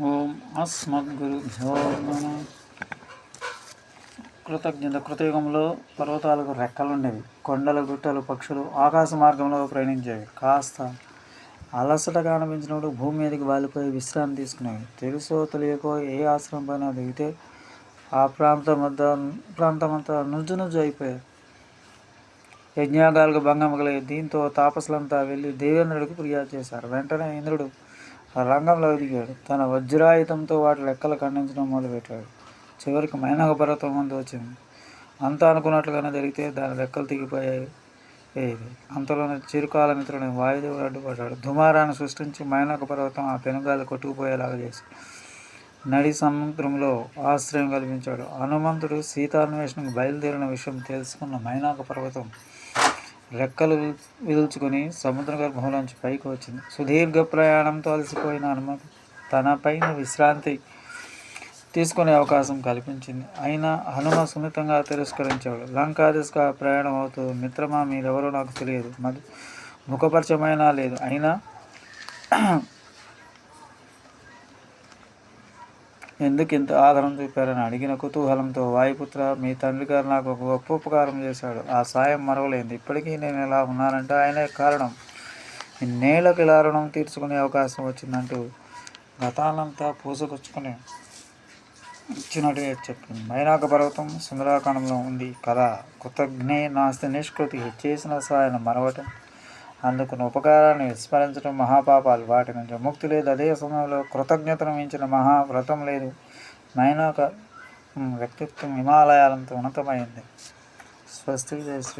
ఓం అస్మద్గురుభ్యో నమః. కృతయుగంలో పర్వతాలకు రెక్కలుండేవి. కొండలు, గుట్టలు, పక్షులు ఆకాశ మార్గంలో ప్రయాణించేవి. కాస్త అలసటగా అనిపించినప్పుడు భూమి మీదకి వాలిపోయి విశ్రాంతి తీసుకునేవి. తెలుసో తెలియకో ఏ ఆశ్రమం పైన దిగితే ఆ ప్రాంతమంతా నుజ్జు అయిపోయాయి. యజ్ఞాగాలకు భంగం కలిగి దీంతో తాపసులంతా వెళ్ళి దేవేంద్రుడికి ఫిర్యాదు చేశారు. వెంటనే ఇంద్రుడు రంగంలో దిగాడు. తన వజ్రాయుధంతో వాటి రెక్కలు ఖండించడం మొదలుపెట్టాడు. చివరికి మైనాక పర్వతం ముందు వచ్చింది. అంతా అనుకున్నట్లుగానే జరిగితే దాని రెక్కలు తెగిపోయాయి. అంతలోనే చిరుకాల మిత్రుని వాయుదేవుడు అడ్డుపడ్డాడు. దుమారాన్ని సృష్టించి మైనాక పర్వతం ఆ పెనుగాలి కొట్టుకుపోయేలాగా చేసి నడి సముద్రంలో ఆశ్రయం కల్పించాడు. హనుమంతుడు సీతాన్వేషణకు బయలుదేరిన విషయం తెలుసుకున్న మైనాక పర్వతం రెక్కలు విదుల్చుకొని సముద్ర గర్భంలోంచి పైకి వచ్చింది. సుదీర్ఘ ప్రయాణంతో అలసిపోయిన హనుమంతు తన పైన విశ్రాంతి తీసుకునే అవకాశం కల్పించింది. అయినా హనుమ సున్నితంగా తిరస్కరించాడు. లంకా దిశగా ప్రయాణం అవుతూ, మిత్రమా, మీరెవరో నాకు తెలియదు, ముఖపరిచయమైనా లేదు, అయినా ఎందుకు ఇంత ఆదరణ చూపారని అడిగిన కుతూహలంతో, వాయుపుత్ర, మీ తండ్రి గారు నాకు ఒక గొప్ప ఉపకారం చేశాడు. ఆ సాయం మరవలేదు. ఇప్పటికీ నేను ఇలా ఉన్నానంటే ఆయనే కారణం. ఇన్నేళ్లకు ఇలా రుణం తీర్చుకునే అవకాశం వచ్చిందంటూ గతాలంతా పూసగుచ్చుకుని ఇచ్చినట్టు చెప్పింది. మైనాక పర్వతం సుందరాకాండంలో ఉంది కదా. కృతజ్ఞే నాస్తి నిష్కృతి. చేసిన సాయాన్ని మరవటం, అందుకున్న ఉపకారాన్ని విస్మరించడం మహాపాపాలు. వాటి నుంచి ముక్తి లేదు. అదే సమయంలో కృతజ్ఞతను మించిన మహావ్రతం లేదు. మైనాక వ్యక్తిత్వం హిమాలయాలంత ఉన్నతమైంది. స్వస్తి. జయ శ్రీ